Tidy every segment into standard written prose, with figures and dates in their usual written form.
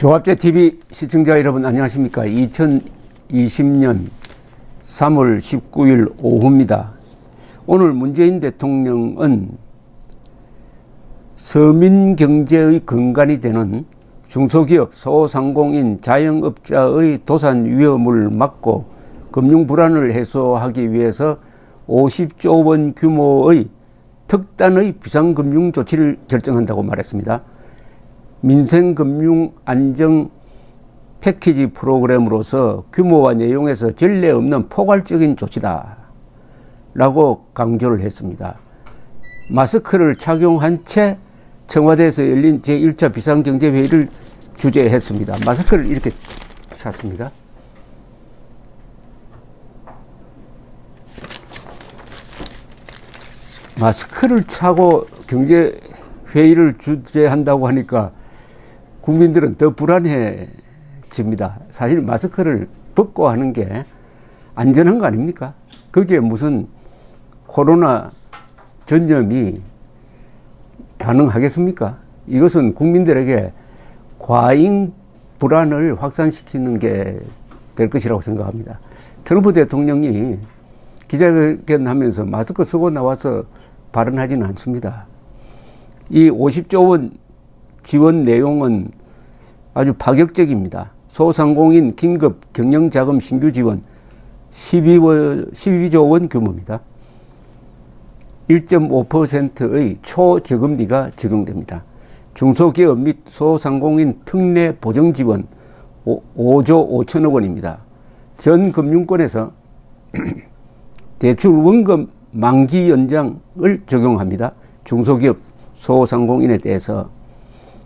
조합제TV 시청자 여러분 안녕하십니까. 2020년 3월 19일 오후입니다. 오늘 문재인 대통령은 서민경제의 근간이 되는 중소기업, 소상공인, 자영업자의 도산 위험을 막고 금융불안을 해소하기 위해서 50조 원 규모의 특단의 비상금융 조치를 결정한다고 말했습니다. 민생금융 안정 패키지 프로그램으로서 규모와 내용에서 전례 없는 포괄적인 조치다 라고 강조를 했습니다. 마스크를 착용한 채 청와대에서 열린 제1차 비상경제회의를 주재했습니다. 마스크를 이렇게 찼습니다. 마스크를 차고 경제회의를 주재한다고 하니까 국민들은 더 불안해집니다. 사실 마스크를 벗고 하는 게 안전한 거 아닙니까? 거기에 무슨 코로나 전염이 가능하겠습니까? 이것은 국민들에게 과잉 불안을 확산시키는 게 될 것이라고 생각합니다. 트럼프 대통령이 기자회견 하면서 마스크 쓰고 나와서 발언하지는 않습니다. 이 50조 원 지원 내용은 아주 파격적입니다. 소상공인 긴급 경영자금 신규 지원 12조 원 규모입니다. 1.5%의 초저금리가 적용됩니다. 중소기업 및 소상공인 특례 보정 지원 5조 5천억 원입니다. 전 금융권에서 대출 원금 만기 연장을 적용합니다. 중소기업, 소상공인에 대해서.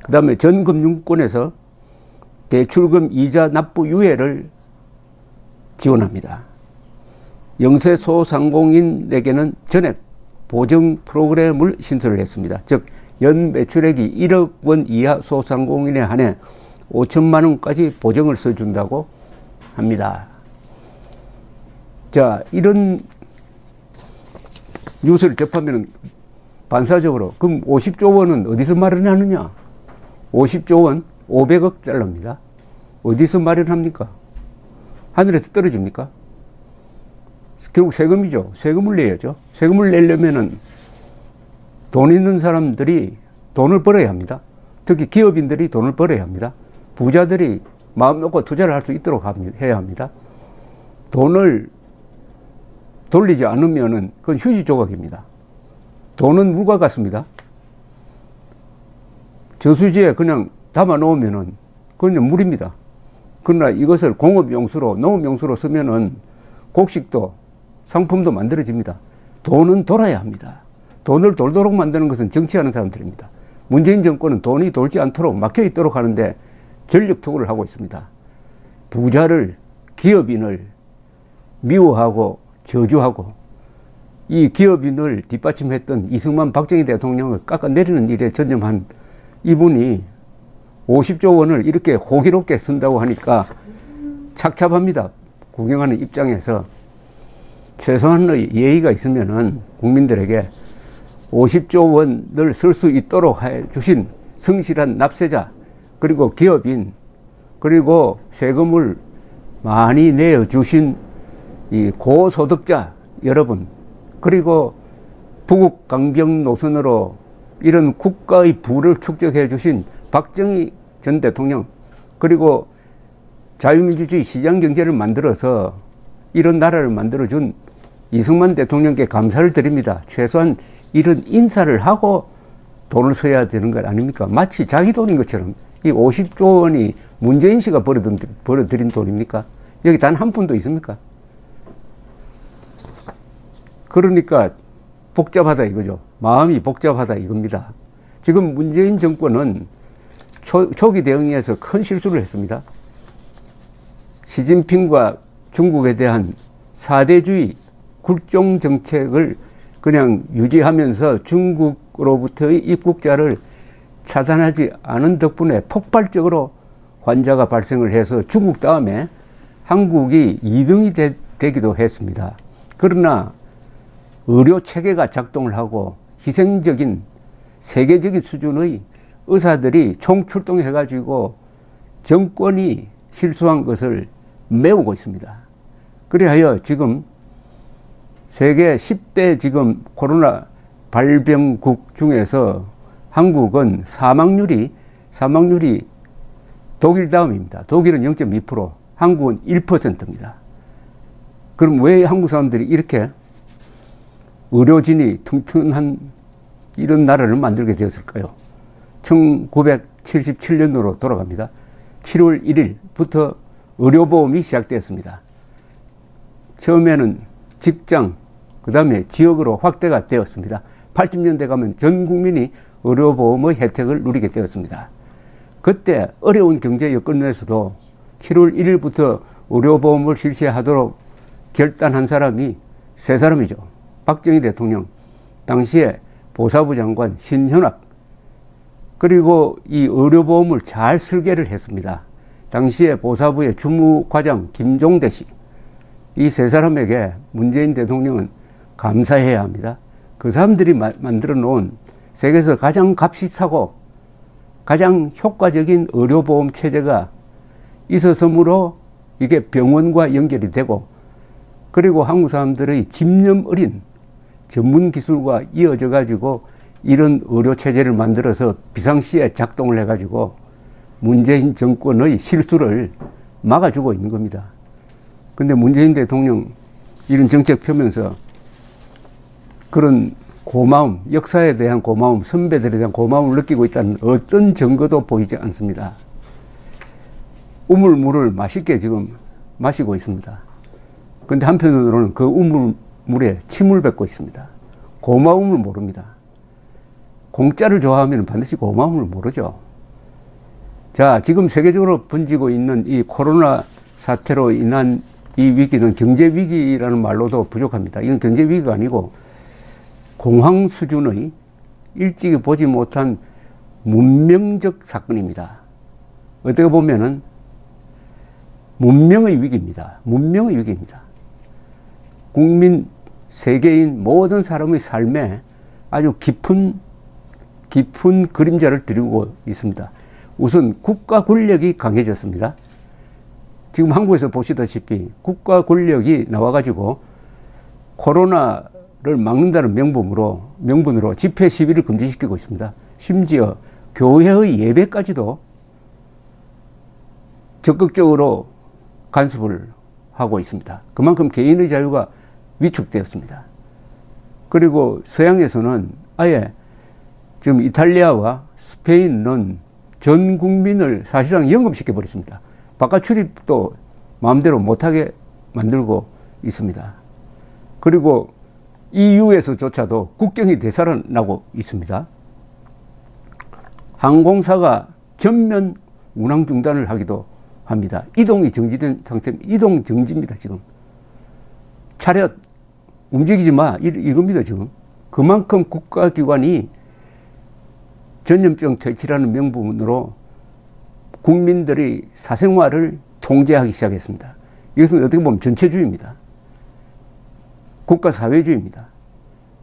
그 다음에 전 금융권에서 대출금 이자 납부 유예를 지원합니다. 영세 소상공인에게는 전액 보정 프로그램을 신설을 했습니다. 즉 연 매출액이 1억 원 이하 소상공인에 한해 5천만 원까지 보정을 써준다고 합니다. 자, 이런 뉴스를 접하면 반사적으로 그럼 50조 원은 어디서 마련하느냐? 50조 원 500억 달러입니다. 어디서 마련합니까? 하늘에서 떨어집니까? 결국 세금이죠. 세금을 내야죠. 세금을 내려면은 돈 있는 사람들이 돈을 벌어야 합니다. 특히 기업인들이 돈을 벌어야 합니다. 부자들이 마음 놓고 투자를 할 수 있도록 해야 합니다. 돈을 돌리지 않으면은 그건 휴지 조각입니다. 돈은 물과 같습니다. 저수지에 그냥 담아 놓으면은 그냥 물입니다. 그러나 이것을 공업용수로, 농업용수로 쓰면은 곡식도 상품도 만들어집니다. 돈은 돌아야 합니다. 돈을 돌도록 만드는 것은 정치하는 사람들입니다. 문재인 정권은 돈이 돌지 않도록 막혀 있도록 하는데 전력 투구를 하고 있습니다. 부자를, 기업인을 미워하고 저주하고 이 기업인을 뒷받침했던 이승만 박정희 대통령을 깎아내리는 일에 전념한 이분이 50조 원을 이렇게 호기롭게 쓴다고 하니까 착잡합니다. 구경하는 입장에서. 최소한의 예의가 있으면은 국민들에게 50조 원을 쓸 수 있도록 해주신 성실한 납세자, 그리고 기업인, 그리고 세금을 많이 내어주신 이 고소득자 여러분, 그리고 부국 강병 노선으로 이런 국가의 부를 축적해 주신 박정희 전 대통령, 그리고 자유민주주의 시장경제를 만들어서 이런 나라를 만들어준 이승만 대통령께 감사를 드립니다. 최소한 이런 인사를 하고 돈을 써야 되는 것 아닙니까? 마치 자기 돈인 것처럼. 이 50조 원이 문재인 씨가 벌어들인 돈입니까? 여기 단 한 푼도 있습니까? 그러니까 복잡하다 이거죠. 마음이 복잡하다 이겁니다. 지금 문재인 정권은 초기 대응에서 큰 실수를 했습니다. 시진핑과 중국에 대한 사대주의 굴종 정책을 그냥 유지하면서 중국으로부터의 입국자를 차단하지 않은 덕분에 폭발적으로 환자가 발생을 해서 중국 다음에 한국이 2등이 되기도 했습니다. 그러나 의료 체계가 작동을 하고 희생적인 세계적인 수준의 의사들이 총출동해가지고 정권이 실수한 것을 메우고 있습니다. 그리하여 지금 세계 10대 지금 코로나 발병국 중에서 한국은 사망률이 독일 다음입니다. 독일은 0.2%, 한국은 1%입니다. 그럼 왜 한국 사람들이 이렇게 의료진이 튼튼한 이런 나라를 만들게 되었을까요? 1977년으로 돌아갑니다. 7월 1일부터 의료보험이 시작되었습니다. 처음에는 직장, 그 다음에 지역으로 확대가 되었습니다. 80년대 가면 전 국민이 의료보험의 혜택을 누리게 되었습니다. 그때 어려운 경제 여건에서도 7월 1일부터 의료보험을 실시하도록 결단한 사람이 세 사람이죠. 박정희 대통령, 당시에 보사부 장관 신현악, 그리고 이 의료보험을 잘 설계를 했습니다. 당시에 보사부의 주무과장 김종대 씨, 이 세 사람에게 문재인 대통령은 감사해야 합니다. 그 사람들이 만들어 놓은 세계에서 가장 값이 싸고 가장 효과적인 의료보험 체제가 있어서므로 이게 병원과 연결이 되고, 그리고 한국 사람들의 집념 어린 전문 기술과 이어져 가지고 이런 의료 체제를 만들어서 비상시에 작동을 해 가지고 문재인 정권의 실수를 막아주고 있는 겁니다. 근데 문재인 대통령 이런 정책 펴면서 그런 고마움, 역사에 대한 고마움, 선배들에 대한 고마움을 느끼고 있다는 어떤 증거도 보이지 않습니다. 우물물을 맛있게 지금 마시고 있습니다. 근데 한편으로는 그 우물물에 침을 뱉고 있습니다. 고마움을 모릅니다. 공짜를 좋아하면 반드시 고마움을 모르죠. 자, 지금 세계적으로 번지고 있는 이 코로나 사태로 인한 이 위기는 경제위기라는 말로도 부족합니다. 이건 경제위기가 아니고 공황 수준의 일찍이 보지 못한 문명적 사건입니다. 어떻게 보면은 문명의 위기입니다. 문명의 위기입니다. 국민, 세계인 모든 사람의 삶에 아주 깊은 그림자를 드리고 있습니다. 우선 국가 권력이 강해졌습니다. 지금 한국에서 보시다시피 국가 권력이 나와가지고 코로나를 막는다는 명분으로 집회 시위를 금지시키고 있습니다. 심지어 교회의 예배까지도 적극적으로 간섭을 하고 있습니다. 그만큼 개인의 자유가 위축되었습니다. 그리고 서양에서는 아예 지금 이탈리아와 스페인은 전 국민을 사실상 연금시켜 버렸습니다. 바깥 출입도 마음대로 못하게 만들고 있습니다. 그리고 EU에서조차도 국경이 되살아나고 있습니다. 항공사가 전면 운항 중단을 하기도 합니다. 이동이 정지된 상태입니다. 이동 정지입니다, 지금. 차렷, 움직이지 마. 이겁니다, 지금. 그만큼 국가기관이 전염병 퇴치라는 명분으로 국민들의 사생활을 통제하기 시작했습니다. 이것은 어떻게 보면 전체주의입니다. 국가사회주의입니다.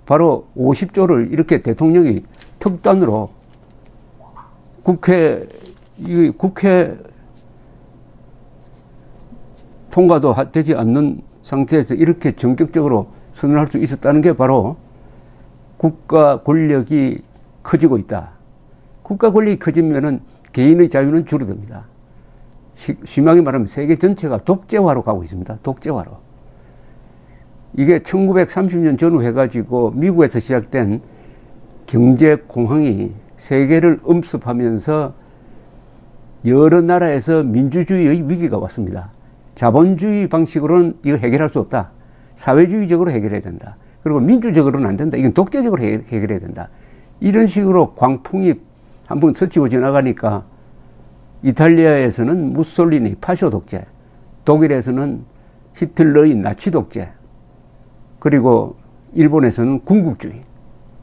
바로 50조를 이렇게 대통령이 특단으로 국회 통과도 되지 않는 상태에서 이렇게 전격적으로 선언할 수 있었다는 게 바로 국가 권력이 커지고 있다. 국가 권력이 커지면은 개인의 자유는 줄어듭니다. 심하게 말하면 세계 전체가 독재화로 가고 있습니다. 독재화로. 이게 1930년 전후 해가지고 미국에서 시작된 경제 공황이 세계를 엄습하면서 여러 나라에서 민주주의의 위기가 왔습니다. 자본주의 방식으로는 이거 해결할 수 없다. 사회주의적으로 해결해야 된다. 그리고 민주적으로는 안 된다. 이건 독재적으로 해결해야 된다. 이런 식으로 광풍이 한번 스치고 지나가니까 이탈리아에서는 무솔리니 파쇼 독재, 독일에서는 히틀러의 나치 독재, 그리고 일본에서는 군국주의,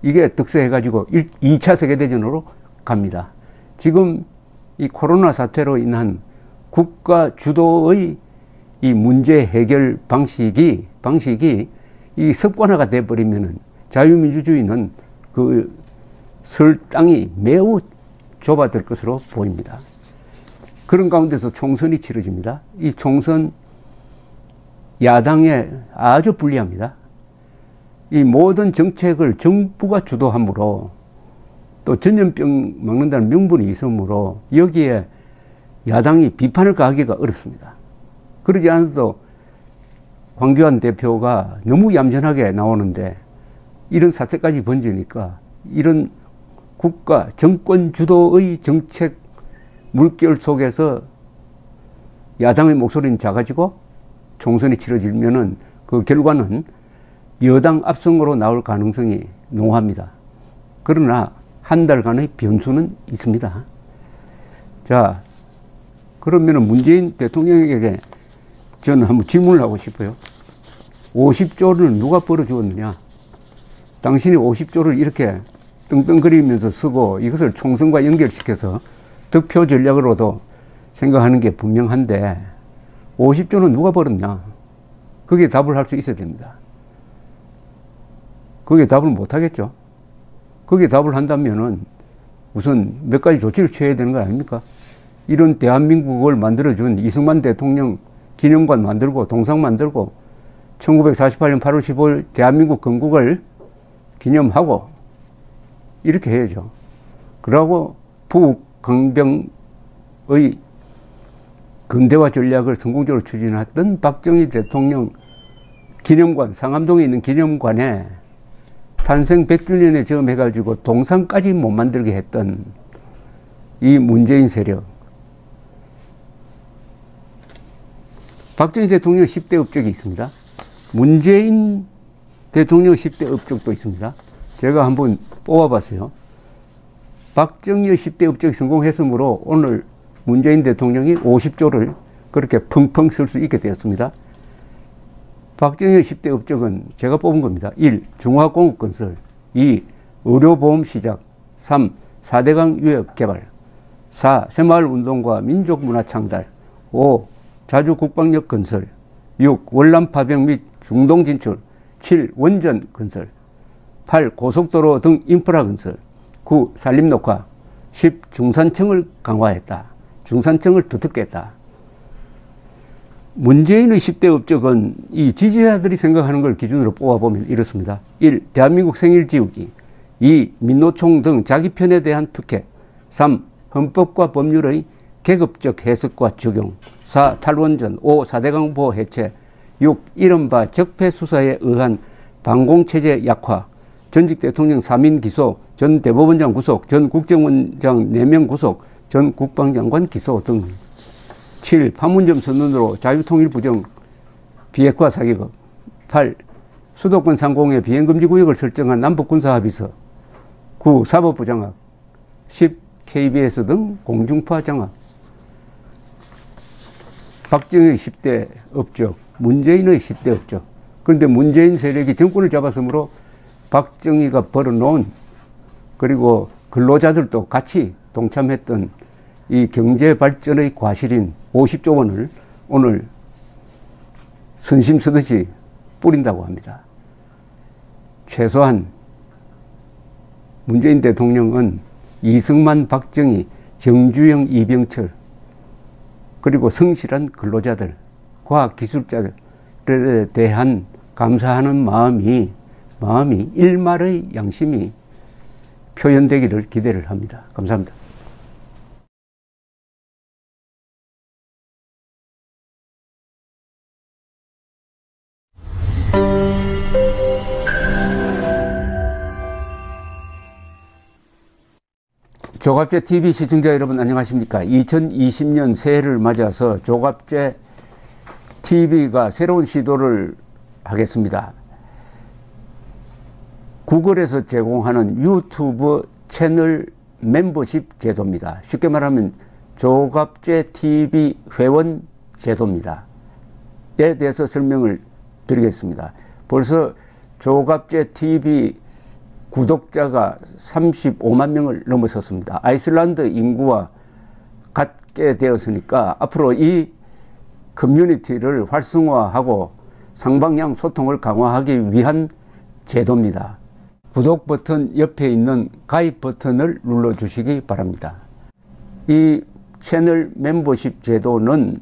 이게 득세해가지고 2차 세계대전으로 갑니다. 지금 이 코로나 사태로 인한 국가 주도의 이 문제 해결 방식이 이 습관화가 돼버리면은 자유민주주의는 그 설 땅이 매우 좁아질 것으로 보입니다. 그런 가운데서 총선이 치러집니다. 이 총선 야당에 아주 불리합니다. 이 모든 정책을 정부가 주도하므로 또 전염병 막는다는 명분이 있으므로 여기에 야당이 비판을 가하기가 어렵습니다. 그러지 않아도 황교안 대표가 너무 얌전하게 나오는데 이런 사태까지 번지니까 이런 국가 정권 주도의 정책 물결 속에서 야당의 목소리는 작아지고 총선이 치러지면은 그 결과는 여당 압승으로 나올 가능성이 농후합니다. 그러나 한 달간의 변수는 있습니다. 자, 그러면은 문재인 대통령에게 저는 한번 질문을 하고 싶어요. 50조를 누가 벌어주었느냐? 당신이 50조를 이렇게 떵떵거리면서 쓰고 이것을 총선과 연결시켜서 득표 전략으로도 생각하는 게 분명한데 50조는 누가 벌었냐? 거기에 답을 할 수 있어야 됩니다. 거기에 답을 못 하겠죠. 거기에 답을 한다면은 우선 몇 가지 조치를 취해야 되는 거 아닙니까? 이런 대한민국을 만들어준 이승만 대통령 기념관 만들고 동상 만들고 1948년 8월 15일 대한민국 건국을 기념하고 이렇게 해야죠. 그러고 북강병의 근대화 전략을 성공적으로 추진했던 박정희 대통령 기념관, 상암동에 있는 기념관에 탄생 100주년에 점 해가지고 동상까지 못 만들게 했던 이 문재인 세력. 박정희 대통령 10대 업적이 있습니다. 문재인 대통령 10대 업적도 있습니다. 제가 한번 뽑아봤어요. 박정희의 10대 업적이 성공했으므로 오늘 문재인 대통령이 50조를 그렇게 펑펑 쓸 수 있게 되었습니다. 박정희의 10대 업적은 제가 뽑은 겁니다. 1. 중화공업 건설. 2. 의료보험 시작. 3. 4대강 유역 개발. 4. 새마을운동과 민족문화 창달. 5. 자주 국방력 건설. 6. 월남 파병 및 중동 진출. 7. 원전 건설. 8. 고속도로 등 인프라 건설. 9. 산림 녹화. 10. 중산층을 강화했다. 중산층을 두텁게 했다. 문재인의 10대 업적은 이 지지자들이 생각하는 걸 기준으로 뽑아보면 이렇습니다. 1. 대한민국 생일 지우기. 2. 민노총 등 자기 편에 대한 특혜. 3. 헌법과 법률의 계급적 해석과 적용. 4. 탈원전. 5. 4대강 보호 해체. 6. 이른바 적폐수사에 의한 반공체제 약화. 전직 대통령 3인 기소, 전 대법원장 구속, 전 국정원장 4명 구속, 전 국방장관 기소 등. 7. 판문점 선언으로 자유통일 부정 비핵화 사기극. 8. 수도권 상공의 비행금지구역을 설정한 남북군사합의서. 9. 사법부 장악. 10. KBS 등 공중파 장악. 박정희의 10대 업적, 문재인의 10대 업적. 그런데 문재인 세력이 정권을 잡았으므로 박정희가 벌어놓은 그리고 근로자들도 같이 동참했던 이 경제 발전의 과실인 50조 원을 오늘 선심 쓰듯이 뿌린다고 합니다. 최소한 문재인 대통령은 이승만, 박정희, 정주영, 이병철 그리고 성실한 근로자들, 과학기술자들에 대한 감사하는 마음이 일말의 양심이 표현되기를 기대를 합니다. 감사합니다. 조갑제 TV 시청자 여러분 안녕하십니까? 2020년 새해를 맞아서 조갑제 TV가 새로운 시도를 하겠습니다. 구글에서 제공하는 유튜브 채널 멤버십 제도입니다. 쉽게 말하면 조갑제 TV 회원 제도입니다. 에 대해서 설명을 드리겠습니다. 벌써 조갑제 TV 구독자가 35만 명을 넘어섰습니다. 아이슬란드 인구와 같게 되었으니까 앞으로 이 커뮤니티를 활성화하고 상방향 소통을 강화하기 위한 제도입니다. 구독 버튼 옆에 있는 가입 버튼을 눌러주시기 바랍니다. 이 채널 멤버십 제도는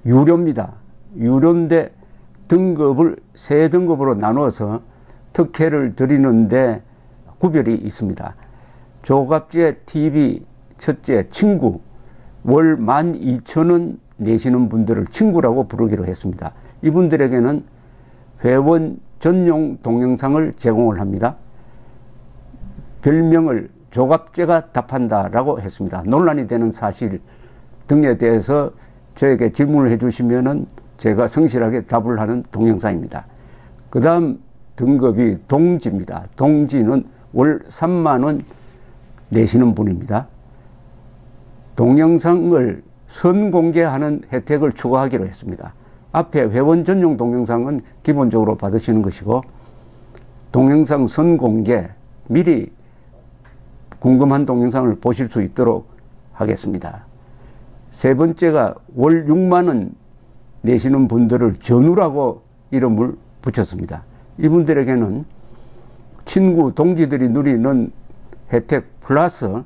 유료입니다. 유료인데 등급을 세 등급으로 나누어서 특혜를 드리는데 구별이 있습니다. 조갑제 TV 첫째 친구 월 12,000원 내시는 분들을 친구라고 부르기로 했습니다. 이분들에게는 회원 전용 동영상을 제공을 합니다. 별명을 조갑제가 답한다라고 했습니다. 논란이 되는 사실 등에 대해서 저에게 질문을 해주시면은 제가 성실하게 답을 하는 동영상입니다. 그 다음 등급이 동지입니다. 동지는 월 3만 원 내시는 분입니다. 동영상을 선공개하는 혜택을 추가하기로 했습니다. 앞에 회원 전용 동영상은 기본적으로 받으시는 것이고 동영상 선공개 미리 궁금한 동영상을 보실 수 있도록 하겠습니다. 세 번째가 월 6만 원 내시는 분들을 전우라고 이름을 붙였습니다. 이분들에게는 친구 동지들이 누리는 혜택 플러스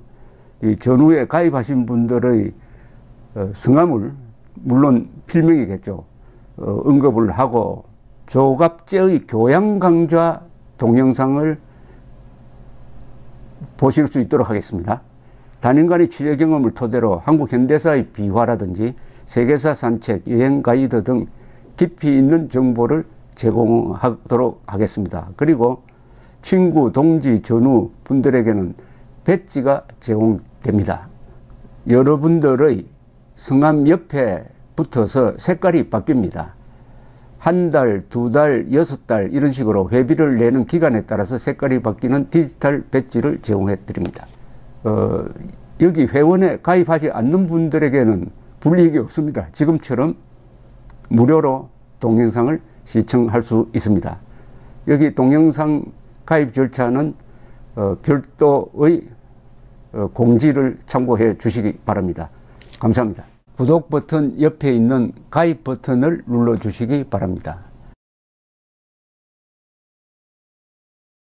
이 전우에 가입하신 분들의 성함을 물론 필명이겠죠. 언급을 하고 조갑제의 교양 강좌 동영상을 보실 수 있도록 하겠습니다. 단연간의 취재 경험을 토대로 한국 현대사의 비화라든지 세계사 산책, 여행 가이드 등 깊이 있는 정보를 제공하도록 하겠습니다. 그리고 친구, 동지, 전우 분들에게는 배지가 제공됩니다. 여러분들의 성함 옆에 붙어서 색깔이 바뀝니다. 한 달, 두 달, 6달 이런 식으로 회비를 내는 기간에 따라서 색깔이 바뀌는 디지털 배지를 제공해 드립니다. 여기 회원에 가입하지 않는 분들에게는 불이익이 없습니다. 지금처럼 무료로 동영상을 시청할 수 있습니다. 여기 동영상 가입 절차는 별도의 공지를 참고해 주시기 바랍니다. 감사합니다. 구독 버튼 옆에 있는 가입 버튼을 눌러 주시기 바랍니다.